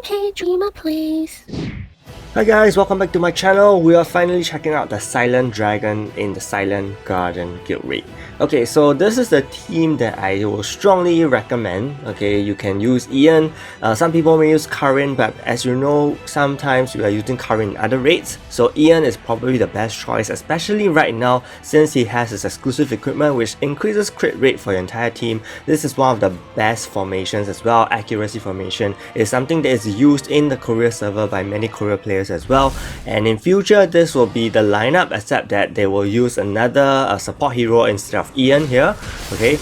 Hey Dreamer, please. Hi guys, welcome back to my channel. We are finally checking out the Silent Dragon in the Silent Garden Guild raid. Okay, so this is the team that I will strongly recommend. Okay, you can use Ian. Some people may use Karin, but as you know, sometimes we are using Karin in other raids. So Ian is probably the best choice, especially right now since he has his exclusive equipment which increases crit rate for your entire team. This is one of the best formations as well. Accuracy formation is something that is used in the Korea server by many Korea players as well, and in future this will be the lineup, except that they will use another support hero instead of Ian here. Okay,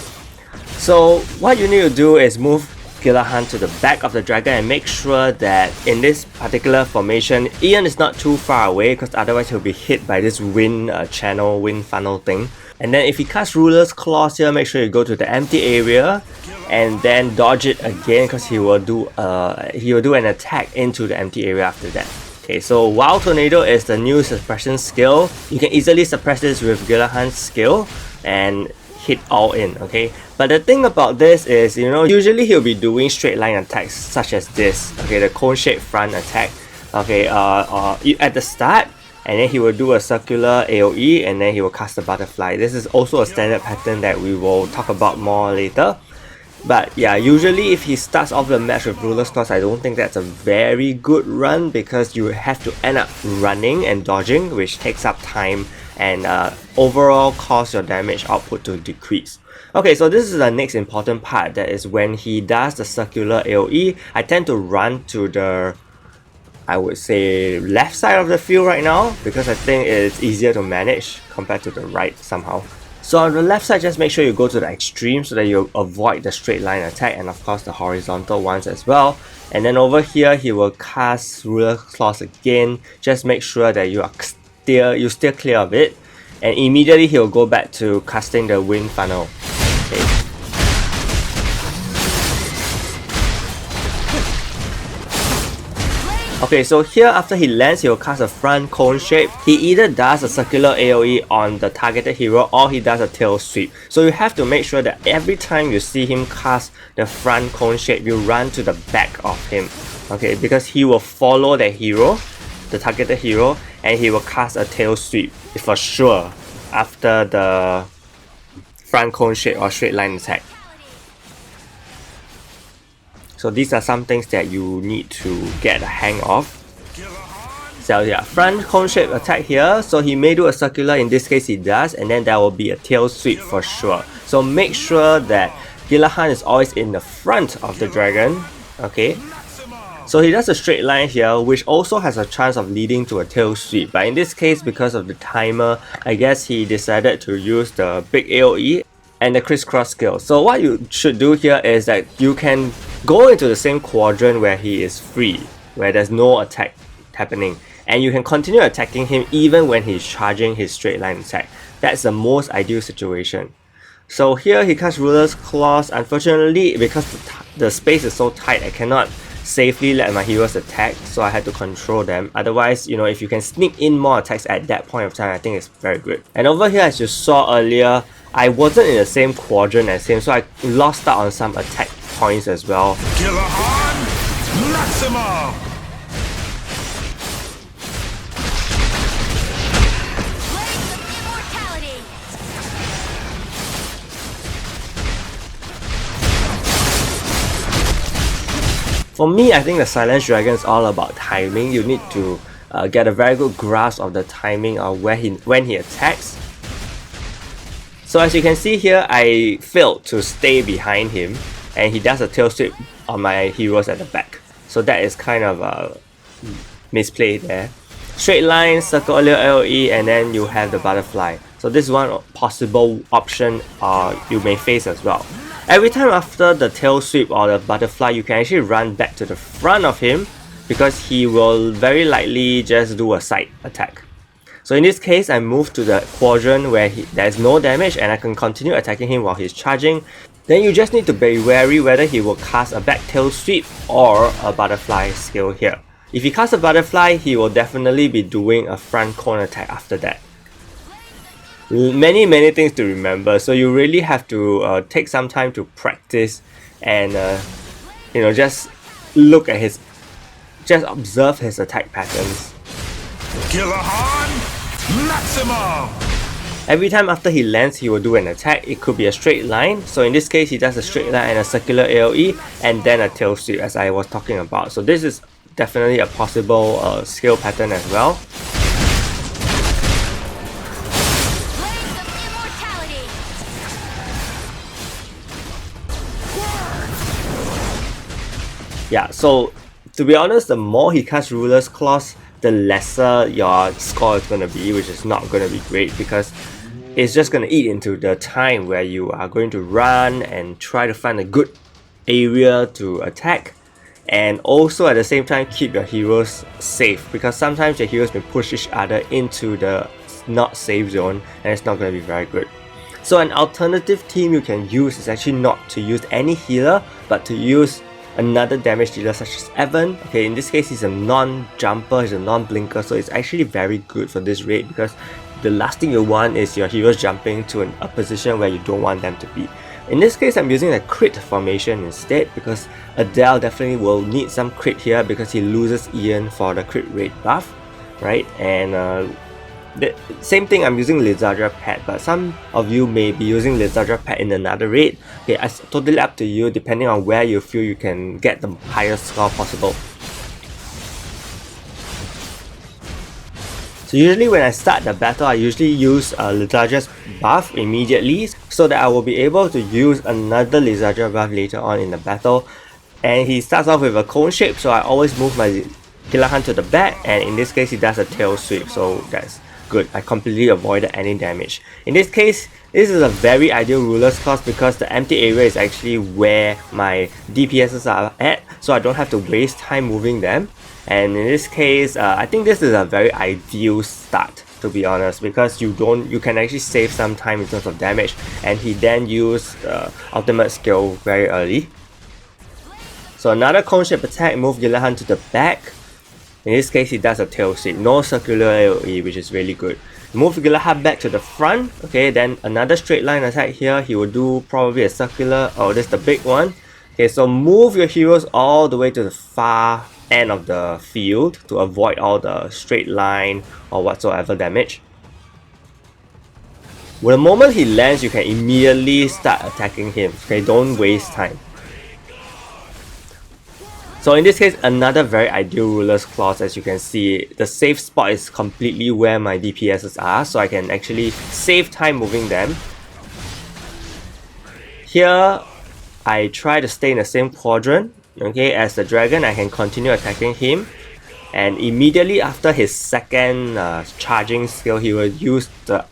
so what you need to do is move Gilahan to the back of the dragon and make sure that in this particular formation Ian is not too far away, because otherwise he'll be hit by this wind channel, wind funnel thing. And then if he casts Ruler's Claws here, make sure you go to the empty area and then dodge it again, because he will do an attack into the empty area after that. Okay, so Wild Tornado is the new suppression skill. You can easily suppress this with Gilahan's skill and hit all in, okay? But the thing about this is, you know, usually he'll be doing straight line attacks such as this, okay, the cone shaped front attack, okay, at the start, and then he will do a circular AoE and then he will cast a butterfly. This is also a standard pattern that we will talk about more later. But yeah, usually if he starts off the match with Ruler's Claws, I don't think that's a very good run, because you have to end up running and dodging, which takes up time and overall cause your damage output to decrease. Okay, so this is the next important part, that is when he does the circular AoE, I tend to run to the, I would say, left side of the field right now, because I think it's easier to manage compared to the right somehow. So on the left side, just make sure you go to the extreme so that you avoid the straight line attack, and of course the horizontal ones as well. And then over here, he will cast Ruler's Claws again. Just make sure that you steer clear of it, and immediately he will go back to casting the wind funnel. Okay. Okay, so here after he lands, he will cast a front cone shape. He either does a circular AoE on the targeted hero or he does a tail sweep. So you have to make sure that every time you see him cast the front cone shape, you run to the back of him. Okay, because he will follow the hero, the targeted hero, and he will cast a tail sweep for sure after the front cone shape or straight line attack. So these are some things that you need to get a hang of. So yeah, front cone shape attack here. So he may do a circular, in this case he does, and then there will be a tail sweep for sure. So make sure that Gilahan is always in the front of the dragon. Okay. So he does a straight line here, which also has a chance of leading to a tail sweep. But in this case, because of the timer, I guess he decided to use the big AoE and the crisscross skill. So what you should do here is that you can go into the same quadrant where he is free, where there's no attack happening, and you can continue attacking him even when he's charging his straight line attack. That's the most ideal situation. So here he casts Ruler's Claws. Unfortunately, because the space is so tight, I cannot safely let my heroes attack, so I had to control them. Otherwise, you know, if you can sneak in more attacks at that point of time, I think it's very good. And over here, as you saw earlier, I wasn't in the same quadrant as him, so I lost out on some attack points as well. Gilahan Maxima! For me, I think the Silent Dragon is all about timing. You need to get a very good grasp of the timing of when he attacks. So as you can see here, I failed to stay behind him, and he does a tail sweep on my heroes at the back. So that is kind of a misplay there. Straight line, circular AoE, and then you have the butterfly. So this is one possible option you may face as well. Every time after the tail sweep or the butterfly, you can actually run back to the front of him, because he will very likely just do a side attack. So in this case, I move to the quadrant where there's no damage and I can continue attacking him while he's charging. Then you just need to be wary whether he will cast a back tail sweep or a butterfly skill here. If he casts a butterfly, he will definitely be doing a front cone attack after that. Many things to remember, so you really have to take some time to practice and you know, just look at his just observe his attack patterns. Maximum! Every time after he lands, he will do an attack. It could be a straight line. So in this case, he does a straight line and a circular AoE, and then a tail sweep, as I was talking about. So this is definitely a possible skill pattern as well. Yeah, so to be honest, the more he casts Ruler's Claws, the lesser your score is going to be, which is not going to be great because it's just going to eat into the time where you are going to run and try to find a good area to attack, and also at the same time keep your heroes safe, because sometimes your heroes may push each other into the not safe zone and it's not going to be very good. So an alternative team you can use is actually not to use any healer, but to use another damage dealer such as Evan. Okay, in this case he's a non-jumper, he's a non-blinker, so it's actually very good for this raid because the last thing you want is your heroes jumping to a position where you don't want them to be. In this case, I'm using a crit formation instead because Adele definitely will need some crit here because he loses Ian for the crit rate buff, right? And the same thing, I'm using Lizardra Pet, but some of you may be using Lizardra Pet in another raid. Okay, it's totally up to you depending on where you feel you can get the highest score possible. So usually when I start the battle, I usually use Lizardra's buff immediately so that I will be able to use another Lizardra buff later on in the battle. And he starts off with a cone shape, so I always move my Gilahan to the back, and in this case he does a tail sweep, so that's good. I completely avoided any damage. In this case, this is a very ideal Ruler's Claws because the empty area is actually where my DPSs are at, so I don't have to waste time moving them. And in this case, I think this is a very ideal start, to be honest, because you can actually save some time in terms of damage, and he then used ultimate skill very early. So another cone shape attack, move Gilahan to the back. In this case, he does a tail sweep, no circular AoE, which is really good. Move Gilahan back to the front. Okay, then another straight line attack here. He will do probably a circular. Oh, this is the big one. Okay, so move your heroes all the way to the far end of the field to avoid all the straight line or whatsoever damage. Well, the moment he lands, you can immediately start attacking him. Okay, don't waste time. So in this case, another very ideal Ruler's Claws. As you can see, the safe spot is completely where my DPSs are, so I can actually save time moving them. Here, I try to stay in the same quadrant. Okay, as the dragon, I can continue attacking him, and immediately after his second charging skill, he will use the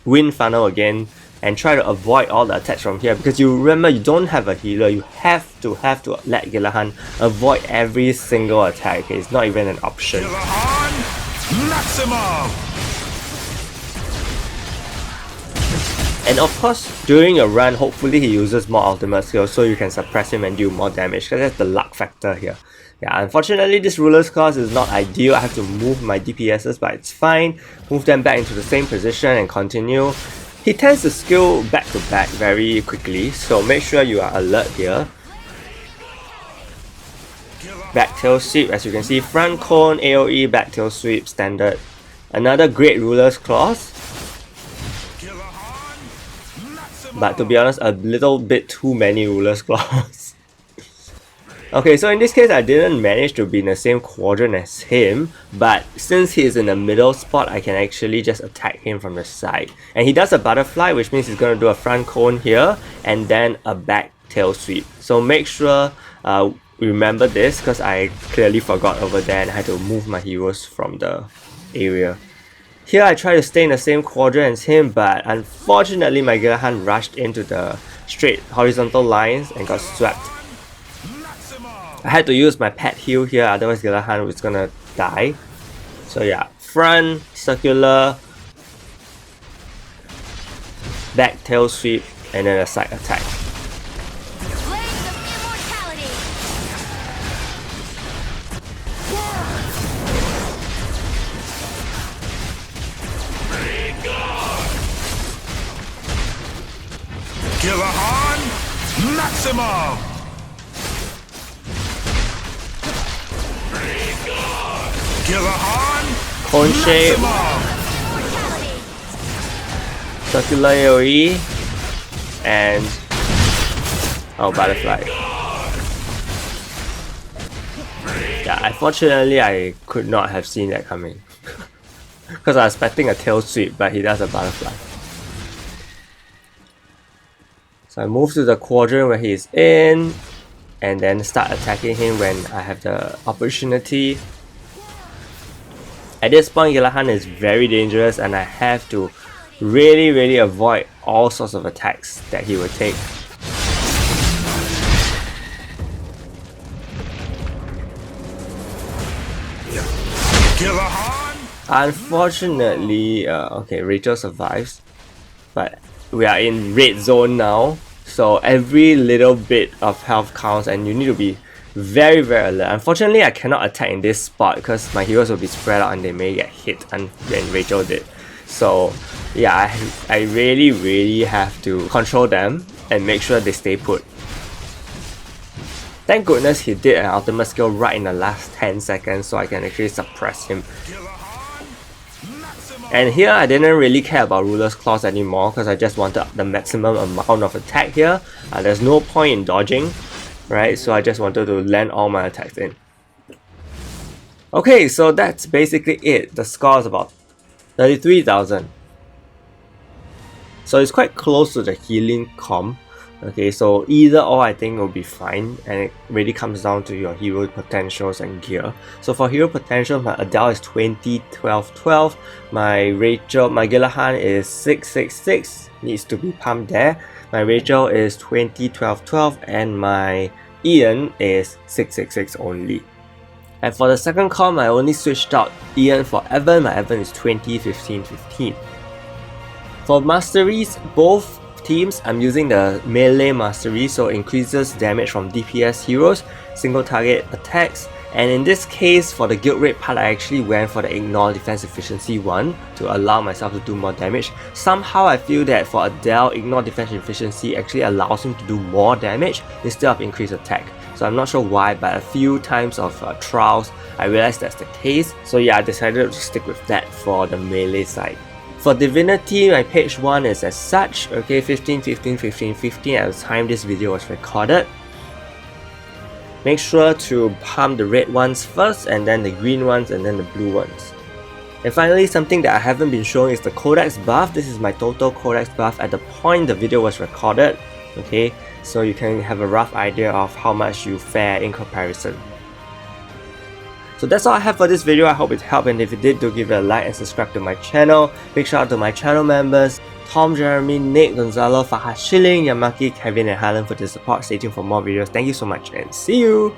wind funnel again and try to avoid all the attacks from here, because you remember you don't have a healer. You have to let Gilahan avoid every single attack. Okay? It's not even an option. Maximum! And of course, during your run, hopefully he uses more ultimate skills so you can suppress him and do more damage, because that's the luck factor here. Yeah, unfortunately this Ruler's Claws is not ideal. I have to move my DPSs, but it's fine. Move them back into the same position and continue. He tends to skill back to back very quickly, so make sure you are alert here. Back tail sweep, as you can see, front cone, AoE, back tail sweep, standard. Another great Ruler's Claws. But to be honest, a little bit too many Ruler's Claws. Okay, so in this case, I didn't manage to be in the same quadrant as him, but since he is in the middle spot, I can actually just attack him from the side. And he does a butterfly, which means he's going to do a front cone here, and then a back tail sweep. So make sure remember this, because I clearly forgot over there and I had to move my heroes from the area. Here I try to stay in the same quadrant as him, but unfortunately my Gilahan rushed into the straight horizontal lines and got swept. I had to use my pet heal here, otherwise Gilahan was gonna die. So yeah, front, circular, back tail sweep, and then a side attack. Gilahan Maximum! Gillahan, Cone shape, maximum. circular AoE, and oh, butterfly. Yeah, unfortunately I could not have seen that coming. Because I was expecting a tail sweep, but he does a butterfly. So I move to the quadrant where he is in, and then start attacking him when I have the opportunity. At this point, Gillahan is very dangerous, and I have to really avoid all sorts of attacks that he would take. Gillahan, Unfortunately, okay, Rachel survives, but we are in red zone now, so every little bit of health counts and you need to be very alert. Unfortunately, I cannot attack in this spot because my heroes will be spread out and they may get hit when Rachel did. So yeah, I really have to control them and make sure they stay put. Thank goodness he did an ultimate skill right in the last 10 seconds so I can actually suppress him. And here I didn't really care about Ruler's Claws anymore because I just wanted the maximum amount of attack here. There's no point in dodging, right? So I just wanted to land all my attacks in. Okay, so that's basically it. The score is about 33,000. So it's quite close to the healing comp. Okay, so either or I think will be fine, and it really comes down to your hero potentials and gear. So for hero potential, my Adele is 20, 12, 12. My Gillahan is 6, 6, 6. Needs to be pumped there. My Rachel is 20, 12, 12, and my Ian is 6, 6, 6 only. And for the second comp, I only switched out Ian for Evan. My Evan is 20, 15, 15. For Masteries, both teams, I'm using the melee mastery, so increases damage from DPS heroes, single target attacks, and in this case for the guild rate part I actually went for the ignore defense efficiency one to allow myself to do more damage. Somehow I feel that for Adele, ignore defense efficiency actually allows him to do more damage instead of increased attack. So I'm not sure why, but a few times of trials I realized that's the case, so yeah, I decided to stick with that for the melee side. For Divinity, my page 1 is as such, okay, 15, 15, 15, 15 at the time this video was recorded. Make sure to pump the red ones first, and then the green ones, and then the blue ones. And finally, something that I haven't been showing is the Codex buff. This is my total Codex buff at the point the video was recorded, okay, so you can have a rough idea of how much you fare in comparison. So that's all I have for this video. I hope it helped, and if it did, do give it a like and subscribe to my channel. Big shout out to my channel members Tom, Jeremy, Nick, Gonzalo, Fahad, Shilling, Yamaki, Kevin and Helen for the support. Stay tuned for more videos. Thank you so much and see you!